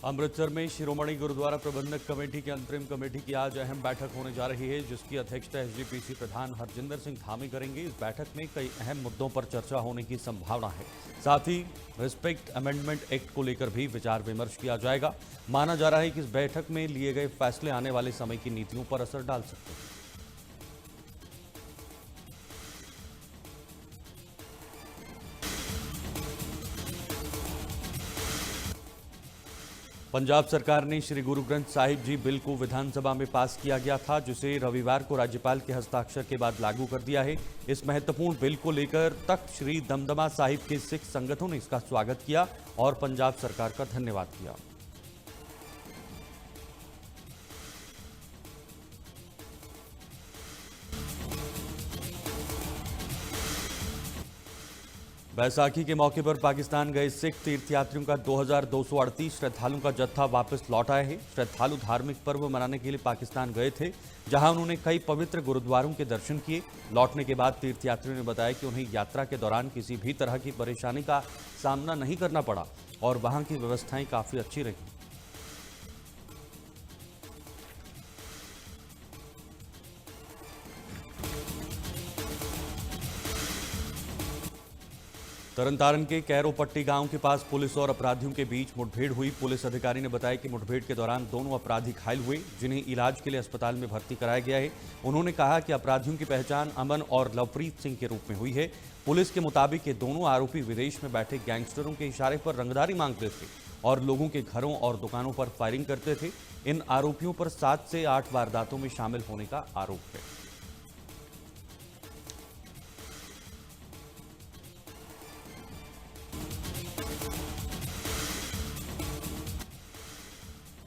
अमृतसर में शिरोमणि गुरुद्वारा प्रबंधक कमेटी की अंतरिम कमेटी की आज अहम बैठक होने जा रही है, जिसकी अध्यक्षता एसजीपीसी प्रधान हरजिंदर सिंह धामी करेंगे। इस बैठक में कई अहम मुद्दों पर चर्चा होने की संभावना है। साथ ही रिस्पेक्ट अमेंडमेंट एक्ट को लेकर भी विचार विमर्श किया जाएगा। माना जा रहा है कि इस बैठक में लिए गए फैसले आने वाले समय की नीतियों पर असर डाल सकते हैं। पंजाब सरकार ने श्री गुरु ग्रंथ साहिब जी बिल को विधानसभा में पास किया गया था, जिसे रविवार को राज्यपाल के हस्ताक्षर के बाद लागू कर दिया है। इस महत्वपूर्ण बिल को लेकर तख्त श्री दमदमा साहिब के सिख संगठनों ने इसका स्वागत किया और पंजाब सरकार का धन्यवाद किया। बैसाखी के मौके पर पाकिस्तान गए सिख तीर्थयात्रियों का 2238 श्रद्धालुओं का जत्था वापस लौट आए हैं। श्रद्धालु धार्मिक पर्व मनाने के लिए पाकिस्तान गए थे, जहां उन्होंने कई पवित्र गुरुद्वारों के दर्शन किए। लौटने के बाद तीर्थयात्रियों ने बताया कि उन्हें यात्रा के दौरान किसी भी तरह की परेशानी का सामना नहीं करना पड़ा और वहां की व्यवस्थाएं काफी अच्छी रही। तरनतारन के कैरोपट्टी गांव के पास पुलिस और अपराधियों के बीच मुठभेड़ हुई। पुलिस अधिकारी ने बताया कि मुठभेड़ के दौरान दोनों अपराधी घायल हुए, जिन्हें इलाज के लिए अस्पताल में भर्ती कराया गया है। उन्होंने कहा कि अपराधियों की पहचान अमन और लवप्रीत सिंह के रूप में हुई है। पुलिस के मुताबिक ये दोनों आरोपी विदेश में बैठे गैंगस्टरों के इशारे पर रंगदारी मांगते थे और लोगों के घरों और दुकानों पर फायरिंग करते थे। इन आरोपियों पर 7 से 8 वारदातों में शामिल होने का आरोप है।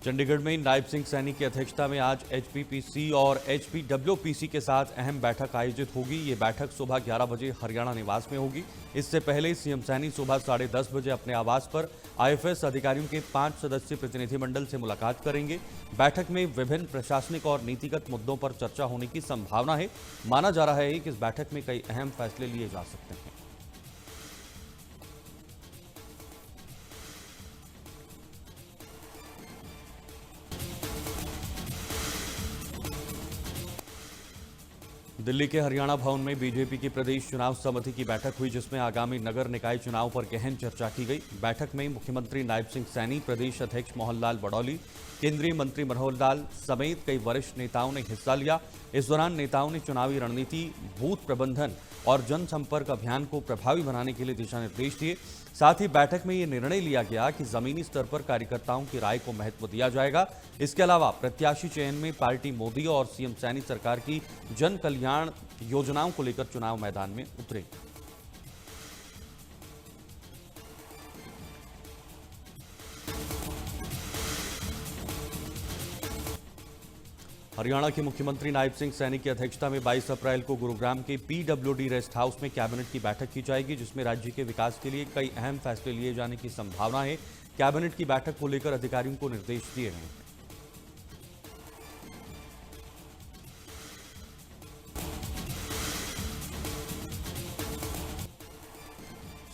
चंडीगढ़ में नायब सिंह सैनी की अध्यक्षता में आज एचपीपीसी और एचपीडब्ल्यूपीसी के साथ अहम बैठक आयोजित होगी। ये बैठक सुबह 11 बजे हरियाणा निवास में होगी। इससे पहले सीएम सैनी सुबह 10:30 बजे अपने आवास पर आईएफएस अधिकारियों के 5 सदस्यीय प्रतिनिधिमंडल से मुलाकात करेंगे। बैठक में विभिन्न प्रशासनिक और नीतिगत मुद्दों पर चर्चा होने की संभावना है। माना जा रहा है कि इस बैठक में कई अहम फैसले लिए जा सकते हैं। दिल्ली के हरियाणा भवन में बीजेपी की प्रदेश चुनाव समिति की बैठक हुई, जिसमें आगामी नगर निकाय चुनाव पर गहन चर्चा की गई। बैठक में मुख्यमंत्री नायब सिंह सैनी, प्रदेश अध्यक्ष मोहन लाल बड़ौली, केंद्रीय मंत्री मनोहर लाल समेत कई वरिष्ठ नेताओं ने हिस्सा लिया। इस दौरान नेताओं ने चुनावी रणनीति, बूथ प्रबंधन और जनसंपर्क अभियान को प्रभावी बनाने के लिए दिशा निर्देश दिए। साथ ही बैठक में ये निर्णय लिया गया कि जमीनी स्तर पर कार्यकर्ताओं की राय को महत्व दिया जाएगा। इसके अलावा प्रत्याशी चयन में पार्टी मोदी और सीएम सैनी सरकार की जन कल्याण योजनाओं को लेकर चुनाव मैदान में उतरेगी। हरियाणा के मुख्यमंत्री नायब सिंह सैनी की अध्यक्षता में 22 अप्रैल को गुरुग्राम के पीडब्ल्यूडी रेस्ट हाउस में कैबिनेट की बैठक की जाएगी, जिसमें राज्य के विकास के लिए कई अहम फैसले लिए जाने की संभावना है। कैबिनेट की बैठक को लेकर अधिकारियों को निर्देश दिए गए हैं।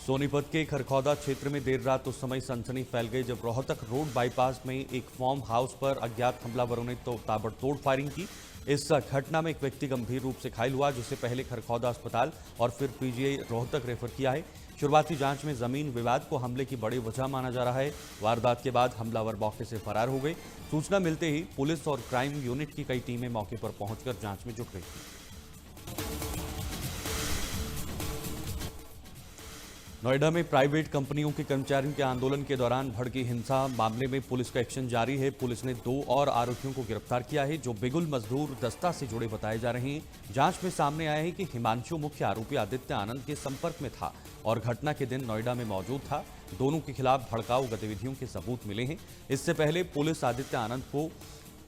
सोनीपत के खरखौदा क्षेत्र में देर रात उस समय सनसनी फैल गई जब रोहतक रोड बाईपास में एक फार्म हाउस पर अज्ञात हमलावरों ने ताबड़तोड़ फायरिंग की। इस घटना में एक व्यक्ति गंभीर रूप से घायल हुआ, जिसे पहले खरखौदा अस्पताल और फिर पीजीआई रोहतक रेफर किया है। शुरुआती जांच में जमीन विवाद को हमले की बड़ी वजह माना जा रहा है। वारदात के बाद हमलावर मौके से फरार हो गए। सूचना मिलते ही पुलिस और क्राइम यूनिट की कई टीमें मौके पर पहुंचकर जांच में जुट गई थी। नोएडा में प्राइवेट कंपनियों के कर्मचारियों के आंदोलन के दौरान भड़की हिंसा मामले में पुलिस का एक्शन जारी है। पुलिस ने 2 और आरोपियों को गिरफ्तार किया है, जो बिगुल मजदूर दस्ता से जुड़े बताए जा रहे हैं। जांच में सामने आया है कि हिमांशु मुख्य आरोपी आदित्य आनंद के संपर्क में था और घटना के दिन नोएडा में मौजूद था। दोनों के खिलाफ भड़काऊ गतिविधियों के सबूत मिले हैं। इससे पहले पुलिस आदित्य आनंद को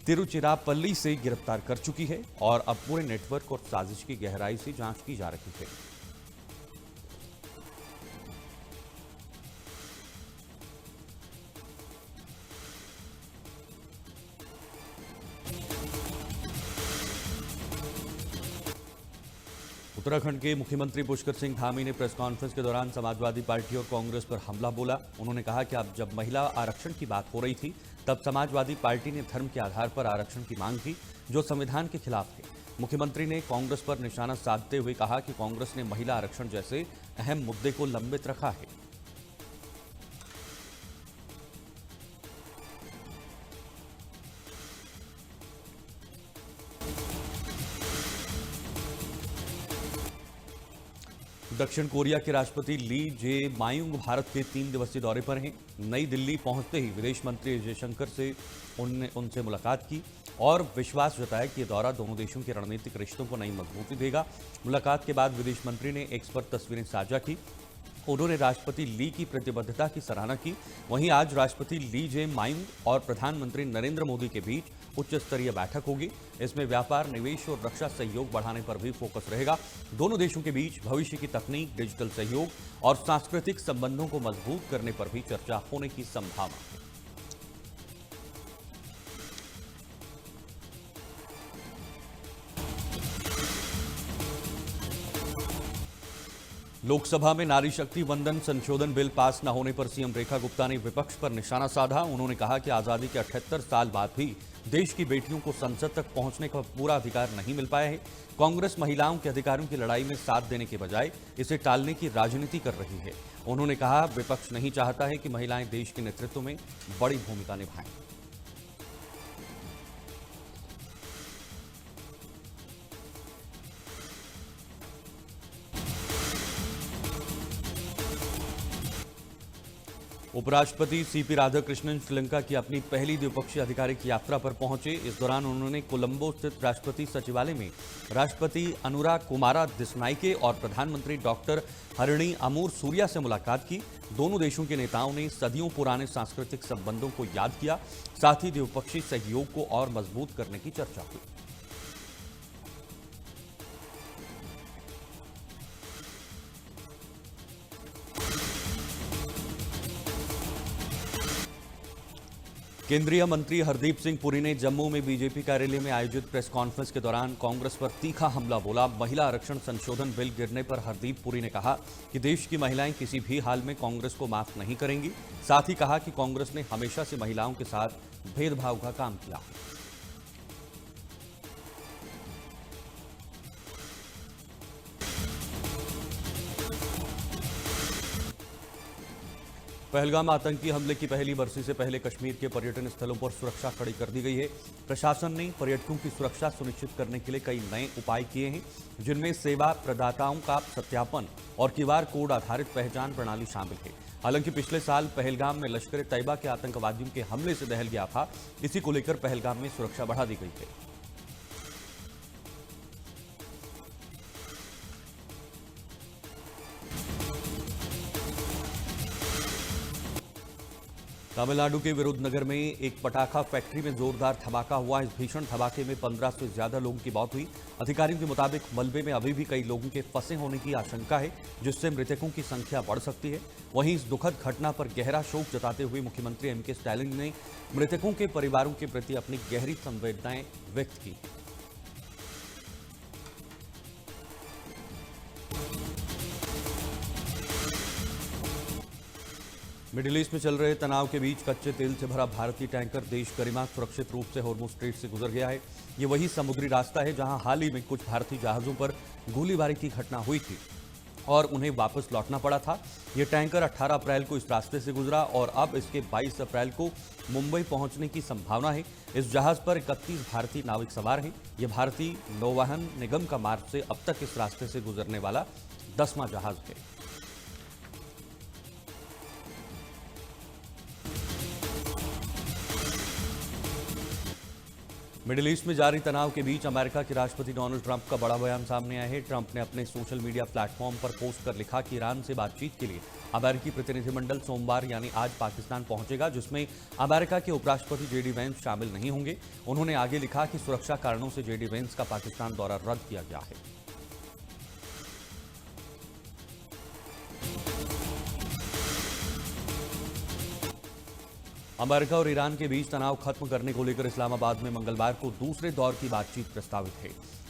तिरुचिरापल्ली से गिरफ्तार कर चुकी है और अब पूरे नेटवर्क और साजिश की गहराई से जांच की जा रही है। उत्तराखंड के मुख्यमंत्री पुष्कर सिंह धामी ने प्रेस कॉन्फ्रेंस के दौरान समाजवादी पार्टी और कांग्रेस पर हमला बोला। उन्होंने कहा कि अब जब महिला आरक्षण की बात हो रही थी तब समाजवादी पार्टी ने धर्म के आधार पर आरक्षण की मांग की, जो संविधान के खिलाफ है। मुख्यमंत्री ने कांग्रेस पर निशाना साधते हुए कहा कि कांग्रेस ने महिला आरक्षण जैसे अहम मुद्दे को लंबित रखा है। दक्षिण कोरिया के राष्ट्रपति ली जे मायुंग भारत के 3 दिवसीय दौरे पर हैं। नई दिल्ली पहुंचते ही विदेश मंत्री जयशंकर से उनसे मुलाकात की और विश्वास जताया कि यह दौरा दोनों देशों के रणनीतिक रिश्तों को नई मजबूती देगा। मुलाकात के बाद विदेश मंत्री ने एक्स पर तस्वीरें साझा की। उन्होंने राष्ट्रपति ली की प्रतिबद्धता की सराहना की। वहीं आज राष्ट्रपति ली जे मायुंग और प्रधानमंत्री नरेंद्र मोदी के बीच उच्च स्तरीय बैठक होगी। इसमें व्यापार, निवेश और रक्षा सहयोग बढ़ाने पर भी फोकस रहेगा। दोनों देशों के बीच भविष्य की तकनीक, डिजिटल सहयोग और सांस्कृतिक संबंधों को मजबूत करने पर भी चर्चा होने की संभावना है। लोकसभा में नारी शक्ति वंदन संशोधन बिल पास न होने पर सीएम रेखा गुप्ता ने विपक्ष पर निशाना साधा। उन्होंने कहा कि आजादी के 78 साल बाद भी देश की बेटियों को संसद तक पहुंचने का पूरा अधिकार नहीं मिल पाया है। कांग्रेस महिलाओं के अधिकारों की लड़ाई में साथ देने के बजाय इसे टालने की राजनीति कर रही है। उन्होंने कहा, विपक्ष नहीं चाहता है कि महिलाएं देश के नेतृत्व में बड़ी भूमिका निभाएं। उपराष्ट्रपति सीपी राधाकृष्णन श्रीलंका की अपनी पहली द्विपक्षीय आधिकारिक यात्रा पर पहुंचे। इस दौरान उन्होंने कोलंबो स्थित राष्ट्रपति सचिवालय में राष्ट्रपति अनुराग कुमारा दिसनाइके और प्रधानमंत्री डॉक्टर हरिणी अमूर सूर्या से मुलाकात की। दोनों देशों के नेताओं ने सदियों पुराने सांस्कृतिक संबंधों को याद किया। साथ ही द्विपक्षीय सहयोग को और मजबूत करने की चर्चा हुई। केंद्रीय मंत्री हरदीप सिंह पुरी ने जम्मू में बीजेपी कार्यालय में आयोजित प्रेस कॉन्फ्रेंस के दौरान कांग्रेस पर तीखा हमला बोला। महिला आरक्षण संशोधन बिल गिरने पर हरदीप पुरी ने कहा कि देश की महिलाएं किसी भी हाल में कांग्रेस को माफ नहीं करेंगी। साथ ही कहा कि कांग्रेस ने हमेशा से महिलाओं के साथ भेदभाव का काम किया। पहलगाम आतंकी हमले की पहली बरसी से पहले कश्मीर के पर्यटन स्थलों पर सुरक्षा कड़ी कर दी गई है। प्रशासन ने पर्यटकों की सुरक्षा सुनिश्चित करने के लिए कई नए उपाय किए हैं, जिनमें सेवा प्रदाताओं का सत्यापन और QR कोड आधारित पहचान प्रणाली शामिल है। हालांकि पिछले साल पहलगाम में लश्कर तैयबा के आतंकवादियों के हमले से दहल गया था। इसी को लेकर पहलगाम में सुरक्षा बढ़ा दी गई है। तमिलनाडु के विरुद्धनगर में एक पटाखा फैक्ट्री में जोरदार धमाका हुआ। इस भीषण धमाके में 15 से ज्यादा लोगों की मौत हुई। अधिकारियों के मुताबिक मलबे में अभी भी कई लोगों के फंसे होने की आशंका है, जिससे मृतकों की संख्या बढ़ सकती है। वहीं इस दुखद घटना पर गहरा शोक जताते हुए मुख्यमंत्री MK स्टालिन ने मृतकों के परिवारों के प्रति अपनी गहरी संवेदनाएं व्यक्त की। मिडिल ईस्ट में चल रहे तनाव के बीच कच्चे तेल से भरा भारतीय टैंकर देश गरिमा सुरक्षित रूप से हॉर्मुज़ स्ट्रेट से गुजर गया है। ये वही समुद्री रास्ता है जहां हाल ही में कुछ भारतीय जहाजों पर गोलीबारी की घटना हुई थी और उन्हें वापस लौटना पड़ा था। ये टैंकर 18 अप्रैल को इस रास्ते से गुजरा और अब इसके 22 अप्रैल को मुंबई पहुंचने की संभावना है। इस जहाज पर 31 भारतीय नाविक सवार हैं। ये भारतीय नौवहन निगम का मार्च से अब तक इस रास्ते से गुजरने वाला 10वां जहाज है। मिडिल ईस्ट में जारी तनाव के बीच अमेरिका के राष्ट्रपति डोनाल्ड ट्रंप का बड़ा बयान सामने आया है। ट्रंप ने अपने सोशल मीडिया प्लेटफॉर्म पर पोस्ट कर लिखा कि ईरान से बातचीत के लिए अमेरिकी प्रतिनिधिमंडल सोमवार यानी आज पाकिस्तान पहुंचेगा, जिसमें अमेरिका के उपराष्ट्रपति JD वेंस शामिल नहीं होंगे। उन्होंने आगे लिखा कि सुरक्षा कारणों से JD वेंस का पाकिस्तान दौरा रद्द किया गया है। अमेरिका और ईरान के बीच तनाव खत्म करने को लेकर इस्लामाबाद में मंगलवार को दूसरे दौर की बातचीत प्रस्तावित है।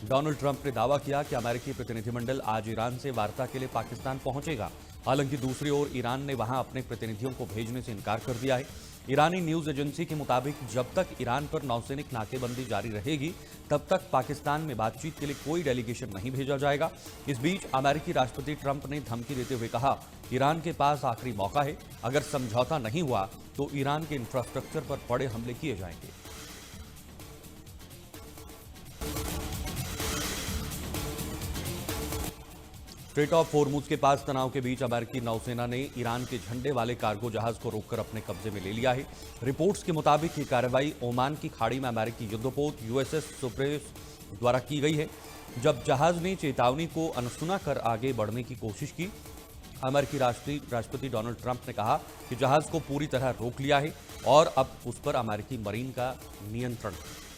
डोनाल्ड ट्रंप ने दावा किया कि अमेरिकी प्रतिनिधिमंडल आज ईरान से वार्ता के लिए पाकिस्तान पहुंचेगा। हालांकि दूसरी ओर ईरान ने वहां अपने प्रतिनिधियों को भेजने से इनकार कर दिया है। ईरानी न्यूज एजेंसी के मुताबिक जब तक ईरान पर नौसैनिक नाकेबंदी जारी रहेगी तब तक पाकिस्तान में बातचीत के लिए कोई डेलीगेशन नहीं भेजा जाएगा। इस बीच अमेरिकी राष्ट्रपति ट्रंप ने धमकी देते हुए कहा, ईरान के पास आखिरी मौका है, अगर समझौता नहीं हुआ तो ईरान के इंफ्रास्ट्रक्चर पर बड़े हमले किए जाएंगे। स्ट्रेट ऑफ होर्मुज के पास तनाव के बीच अमेरिकी नौसेना ने ईरान के झंडे वाले कार्गो जहाज को रोककर अपने कब्जे में ले लिया है। रिपोर्ट्स के मुताबिक ये कार्रवाई ओमान की खाड़ी में अमेरिकी युद्धपोत यूएसएस सुप्रेस द्वारा की गई है। जब जहाज ने चेतावनी को अनसुना कर आगे बढ़ने की कोशिश की, अमेरिकी राष्ट्रपति डोनाल्ड ट्रंप ने कहा कि जहाज को पूरी तरह रोक लिया है और अब उस पर अमेरिकी मरीन का नियंत्रण है।